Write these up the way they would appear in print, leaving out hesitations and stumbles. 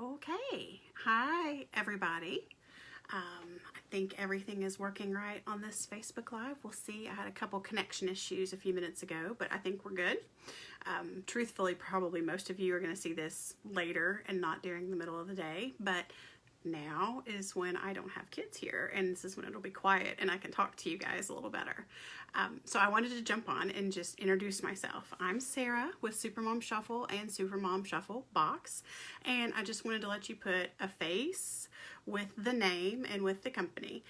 Okay, hi everybody. I think everything is working right on this Facebook Live. We'll see. I had a couple connection issues a few minutes ago, but I think we're good. Truthfully, probably most of you are going to see this later and not during the middle of the day, but now is when I don't have kids here, and this is when it'll be quiet and I can talk to you guys a little better. So I wanted to jump on and just introduce myself. I'm Sarah with Supermom Shuffle and Supermom ShuffleBox, and I just wanted to let you put a face with the name and with the company.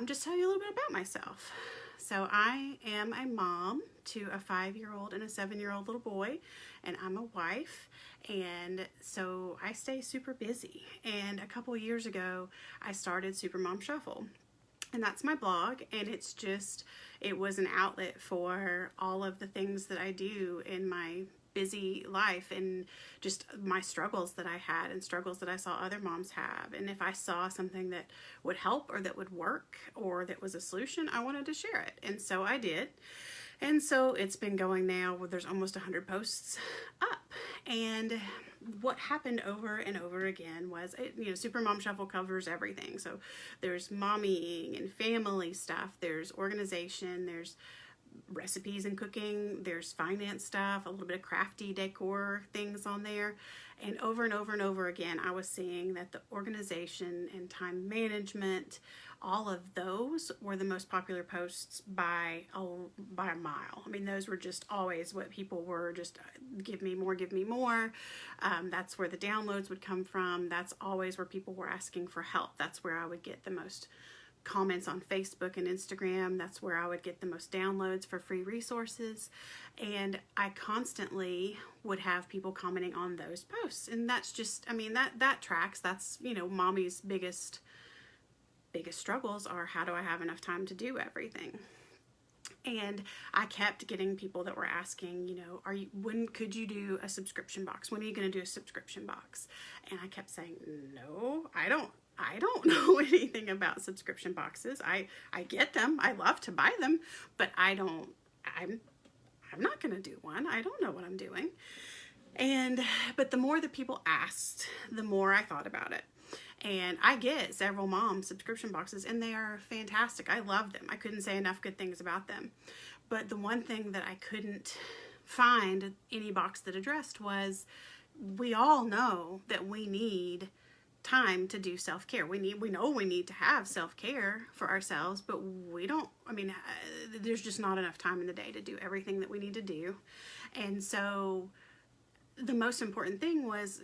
Just tell you a little bit about myself. So I am a mom to a 5-year-old and a 7-year-old little boy, and I'm a wife, and so I stay super busy. And a couple years ago, I started Supermom Shuffle, and that's my blog, and it was an outlet for all of the things that I do in my busy life and just my struggles that I had and struggles that I saw other moms have. And if I saw something that would help or that would work or that was a solution, I wanted to share it. And so I did. And so it's been going now where there's almost 100 posts up. And what happened over and over again was, Supermom Shuffle covers everything. So there's mommying and family stuff, there's organization, there's recipes and cooking, there's finance stuff, a little bit of crafty decor things on there. And over and over and over again, I was seeing that the organization and time management, all of those were the most popular posts by a mile. I mean, those were just always what people were just, give me more, give me more. That's where the downloads would come from. That's always where people were asking for help. That's where I would get the most comments on Facebook and Instagram. That's where I would get the most downloads for free resources. And I constantly would have people commenting on those posts. And that's just, that tracks. That's, mommy's biggest struggles are, how do I have enough time to do everything? And I kept getting people that were asking, when could you do a subscription box? When are you going to do a subscription box? And I kept saying, no, I don't know anything about subscription boxes. I get them. I love to buy them, but I'm not going to do one. I don't know what I'm doing. But the more that people asked, the more I thought about it. And I get several mom subscription boxes, and they are fantastic. I love them. I couldn't say enough good things about them. But the one thing that I couldn't find any box that addressed was, we all know that we need time to do self-care. We know we need to have self-care for ourselves, but there's just not enough time in the day to do everything that we need to do. And so the most important thing was,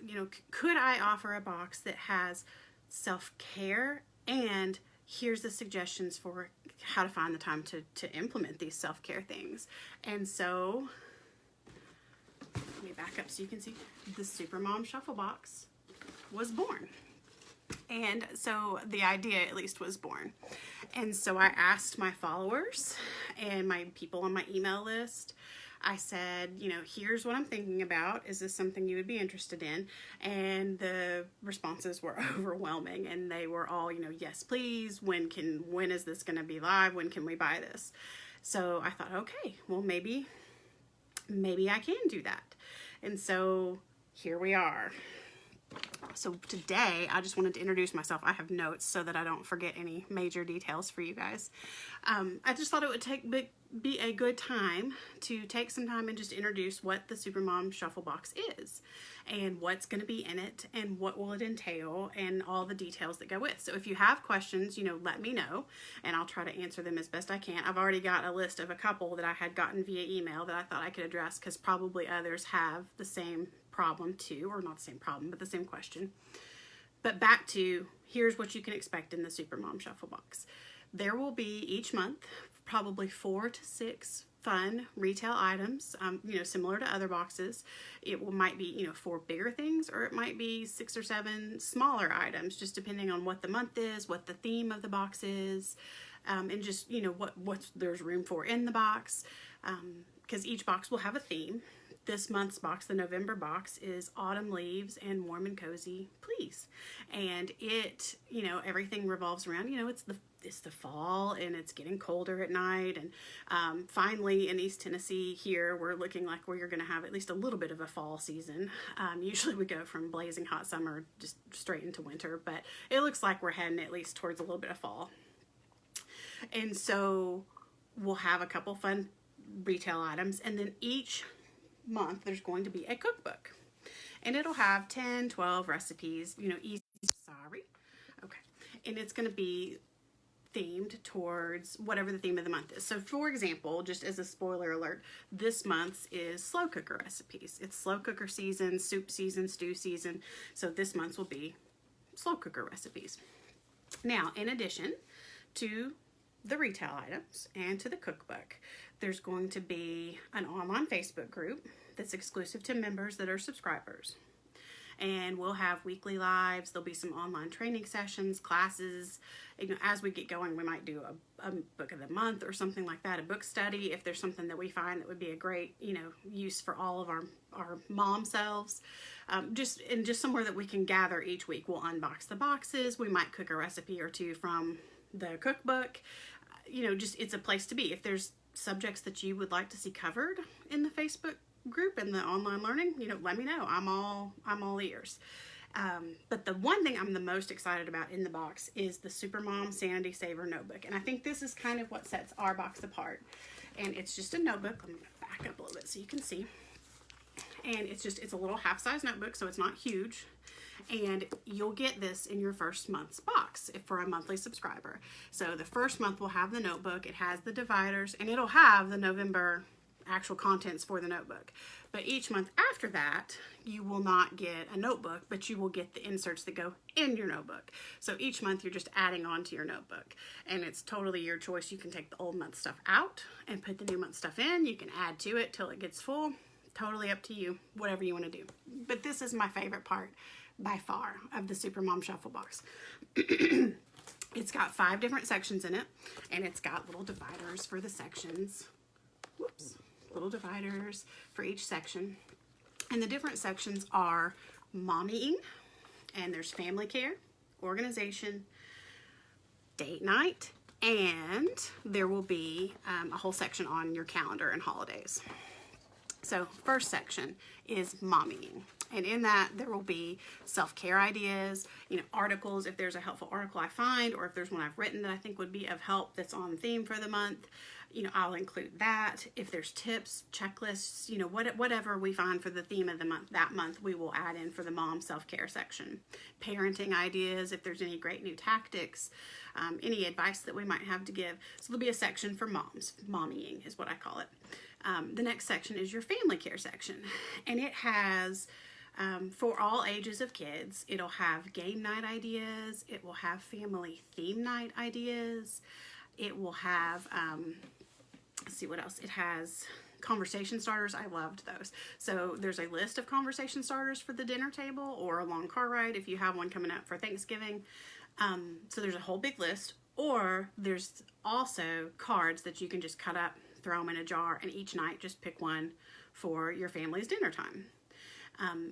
could I offer a box that has self-care and here's the suggestions for how to find the time to implement these self-care things. And so let me back up so you can see the Supermom ShuffleBox was born. And so the idea at least was born. And so I asked my followers and my people on my email list, I said, here's what I'm thinking about. Is this something you would be interested in? And the responses were overwhelming, and they were all, yes, please. When is this going to be live? When can we buy this? So I thought, okay, well, maybe I can do that. And so here we are. So today, I just wanted to introduce myself. I have notes so that I don't forget any major details for you guys. I just thought it would be a good time to take some time and just introduce what the Supermom ShuffleBox is and what's going to be in it and what will it entail and all the details that go with. So if you have questions, let me know and I'll try to answer them as best I can. I've already got a list of a couple that I had gotten via email that I thought I could address because probably others have the same problem too, or not the same problem, but the same question. But back to, here's what you can expect in the Supermom ShuffleBox. There will be each month probably 4 to 6 fun retail items, similar to other boxes. Might be, 4 bigger things, or it might be 6 or 7 smaller items, just depending on what the month is, what the theme of the box is, and just, what there's room for in the box, because each box will have a theme. this month's box, the November box, is Autumn Leaves and Warm and Cozy Please. And it, you know, everything revolves around, you know, it's the fall and it's getting colder at night. And finally in East Tennessee here, we're looking like we're going to have at least a little bit of a fall season. Usually we go from blazing hot summer just straight into winter, but it looks like we're heading at least towards a little bit of fall. And so we'll have a couple fun retail items, and then each month there's going to be a cookbook, and it'll have 10, 12 recipes, you know, easy, okay, and it's going to be themed towards whatever the theme of the month is. So for example, just as a spoiler alert, this month's is slow cooker recipes. It's slow cooker season, soup season, stew season, so this month's will be slow cooker recipes. Now, in addition to the retail items and to the cookbook, there's going to be an online Facebook group that's exclusive to members that are subscribers. And we'll have weekly lives. There'll be some online training sessions, classes. You know, as we get going, we might do a book of the month or something like that, a book study, if there's something that we find that would be a great, you know, use for all of our mom selves. Just somewhere that we can gather each week. We'll unbox the boxes. We might cook a recipe or two from the cookbook. You know, just, it's a place to be. If there's subjects that you would like to see covered in the Facebook group and the online learning, you know, let me know. I'm all ears. But the one thing I'm the most excited about in the box is the Supermom Sanity Saver notebook. And I think this is kind of what sets our box apart. And it's just a notebook. Let me back up a little bit so you can see. And it's a little half-size notebook, so it's not huge. And you'll get this in your first month's box for a monthly subscriber. So the first month will have the notebook, it has the dividers, and it'll have the November actual contents for the notebook. But each month after that, you will not get a notebook, but you will get the inserts that go in your notebook. So each month you're just adding on to your notebook, and it's totally your choice. You can take the old month stuff out and put the new month stuff in. You can add to it till it gets full. Totally up to you, whatever you want to do. But this is my favorite part by far of the Supermom ShuffleBox. It's got 5 different sections in it, and it's got little dividers for the sections. Whoops. Little dividers for each section. And the different sections are mommying, and there's family care, organization, date night, and there will be a whole section on your calendar and holidays. So first section is mommying. And in that, there will be self-care ideas, you know, articles, if there's a helpful article I find, or if there's one I've written that I think would be of help that's on theme for the month, you know, I'll include that. If there's tips, checklists, you know, whatever we find for the theme of the month, that month we will add in for the mom self-care section. Parenting ideas, if there's any great new tactics, any advice that we might have to give. So there'll be a section for moms. Mommying is what I call it. The next section is your family care section, and it has for all ages of kids. It'll have game night ideas. It will have family theme night ideas. It will have, let's see what else. It has conversation starters. I loved those. So there's a list of conversation starters for the dinner table or a long car ride if you have one coming up for Thanksgiving. So there's a whole big list, or there's also cards that you can just cut up, throw them in a jar, and each night just pick one for your family's dinner time.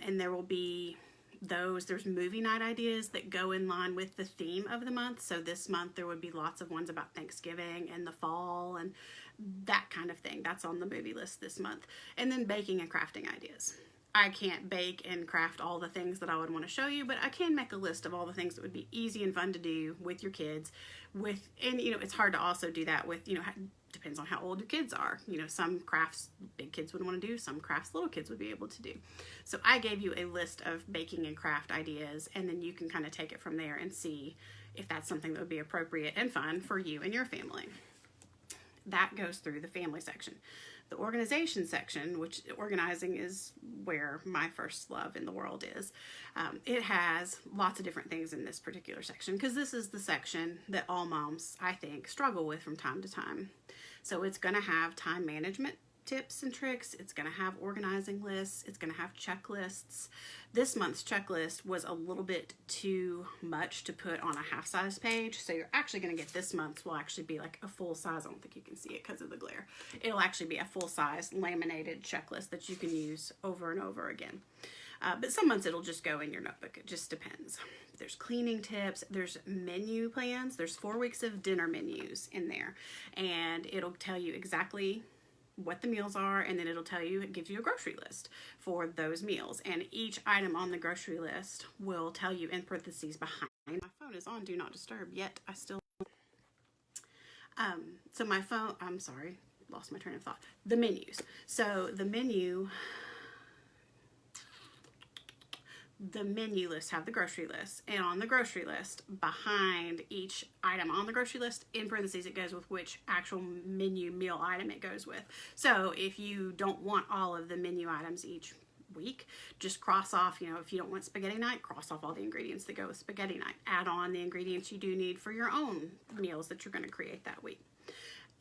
And there will be there's movie night ideas that go in line with the theme of the month. So this month there would be lots of ones about Thanksgiving and the fall and that kind of thing. That's on the movie list this month. And then baking and crafting ideas. I can't bake and craft all the things that I would want to show you, but I can make a list of all the things that would be easy and fun to do with your kids. And you know, it's hard to also do that with, you know, depends on how old your kids are. You know, some crafts big kids would want to do, some crafts little kids would be able to do. So I gave you a list of baking and craft ideas, and then you can kind of take it from there and see if that's something that would be appropriate and fun for you and your family. That goes through the family section. The organization section, which organizing is where my first love in the world is, it has lots of different things in this particular section because this is the section that all moms, I think, struggle with from time to time. So it's going to have time management tips and tricks. It's going to have organizing lists. It's going to have checklists. This month's checklist was a little bit too much to put on a half-size page, so you're actually going to get this month's will actually be like a full size. I don't think you can see it because of the glare. It'll actually be a full-size laminated checklist that you can use over and over again. But some months it'll just go in your notebook. It just depends. There's cleaning tips. There's menu plans. There's 4 weeks of dinner menus in there. And it'll tell you exactly what the meals are, and then it'll tell you, it gives you a grocery list for those meals. And each item on the grocery list will tell you in parentheses behind. My phone is on Do Not Disturb, yet I still... So my phone... I'm sorry. Lost my train of thought. The menus. So the menu lists have the grocery list, and on the grocery list, behind each item on the grocery list, in parentheses, it goes with which actual menu meal item it goes with. So if you don't want all of the menu items each week, just cross off, if you don't want spaghetti night, cross off all the ingredients that go with spaghetti night. Add on the ingredients you do need for your own meals that you're going to create that week.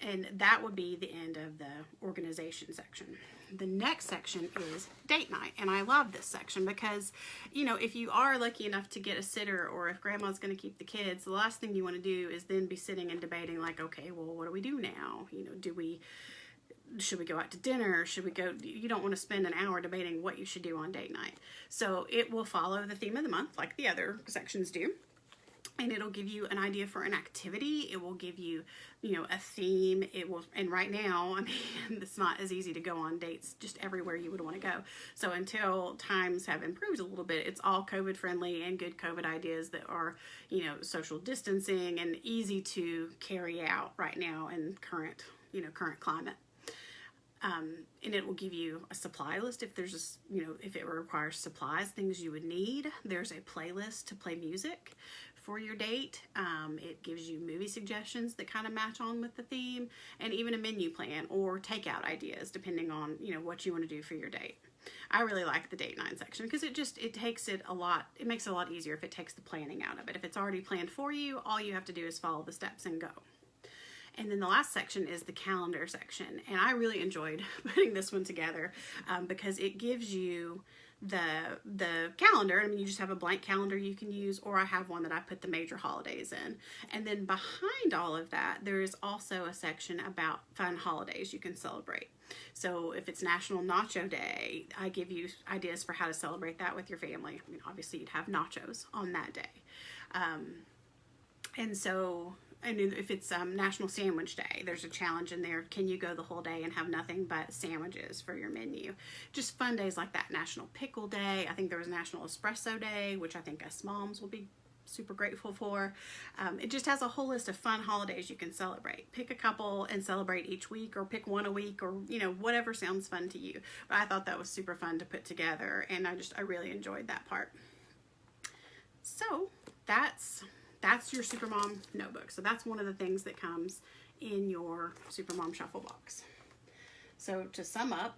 And that would be the end of the organization section. The next section is date night. And I love this section because, if you are lucky enough to get a sitter, or if grandma's going to keep the kids, the last thing you want to do is then be sitting and debating like, okay, well, what do we do now? Should we go out to dinner? Should we go? You don't want to spend an hour debating what you should do on date night. So it will follow the theme of the month like the other sections do. And it'll give you an idea for an activity. It will give you, a theme. It will, and right now, it's not as easy to go on dates just everywhere you would want to go. So until times have improved a little bit, it's all COVID friendly and good COVID ideas that are, social distancing and easy to carry out right now in current climate. And it will give you a supply list if there's if it requires supplies, things you would need. There's a playlist to play music for your date. It gives you movie suggestions that kind of match on with the theme, and even a menu plan or takeout ideas depending on what you want to do for your date. I really like the date night section because it makes it a lot easier if it takes the planning out of it. If it's already planned for you, all you have to do is follow the steps and go. And then the last section is the calendar section. And I really enjoyed putting this one together because it gives you the calendar. You just have a blank calendar you can use, or I have one that I put the major holidays in. And then behind all of that, there is also a section about fun holidays you can celebrate. So if it's National Nacho Day, I give you ideas for how to celebrate that with your family. Obviously you'd have nachos on that day. And if it's National Sandwich Day, there's a challenge in there. Can you go the whole day and have nothing but sandwiches for your menu? Just fun days like that. National Pickle Day. I think there was National Espresso Day, which I think us moms will be super grateful for. It just has a whole list of fun holidays you can celebrate. Pick a couple and celebrate each week, or pick one a week, or whatever sounds fun to you. But I thought that was super fun to put together, and I really enjoyed that part. So that's your Supermom notebook. So that's one of the things that comes in your Supermom ShuffleBox. So to sum up,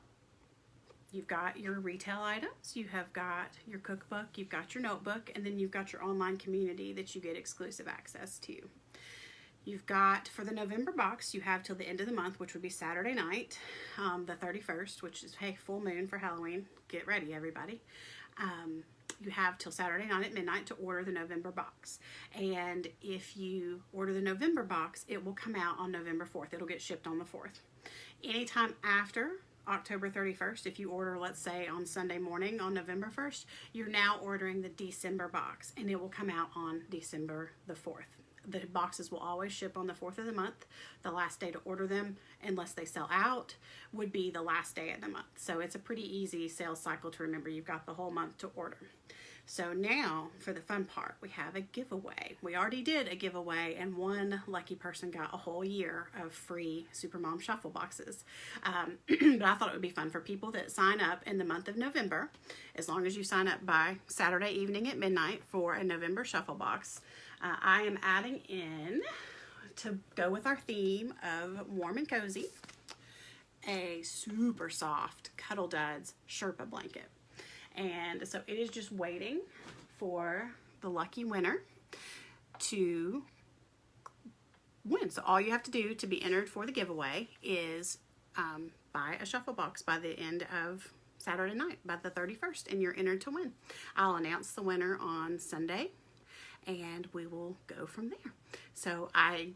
you've got your retail items, you have got your cookbook, you've got your notebook, and then you've got your online community that you get exclusive access to. You've got, for the November box, you have till the end of the month, which would be Saturday night, the 31st, which is, hey, full moon for Halloween. Get ready, everybody. You have till Saturday night at midnight to order the November box. And if you order the November box, it will come out on November 4th. It'll get shipped on the 4th. Anytime after October 31st, if you order, let's say, on Sunday morning on November 1st, you're now ordering the December box, and it will come out on December the 4th. The boxes will always ship on the 4th of the month. The last day to order them, unless they sell out, would be the last day of the month. So it's a pretty easy sales cycle to remember. You've got the whole month to order. So now for the fun part, we have a giveaway. We already did a giveaway, and one lucky person got a whole year of free Supermom Shuffle boxes. But I thought it would be fun for people that sign up in the month of November. As long as you sign up by Saturday evening at midnight for a November Shuffle box, I am adding in, to go with our theme of warm and cozy, a super soft Cuddle Duds Sherpa blanket. And so it is just waiting for the lucky winner to win. So all you have to do to be entered for the giveaway is buy a shuffle box by the end of Saturday night, by the 31st, and you're entered to win. I'll announce the winner on Sunday, and we will go from there. So I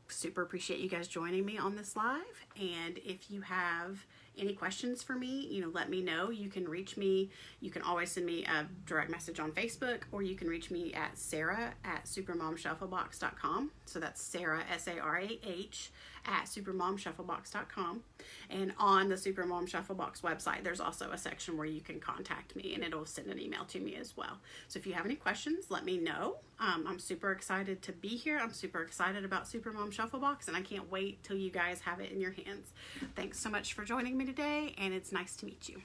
super appreciate you guys joining me on this live, and if you have any questions for me, let me know. You can reach me. You can always send me a direct message on Facebook, or you can reach me at Sarah@SupermomShuffleBox.com. So that's Sarah, SARAH, at SupermomShuffleBox.com. And on the Supermom ShuffleBox website, there's also a section where you can contact me, and it'll send an email to me as well. So if you have any questions, let me know. I'm super excited to be here. I'm super excited about Supermom ShuffleBox, and I can't wait till you guys have it in your hands. Thanks so much for joining me today, and it's nice to meet you.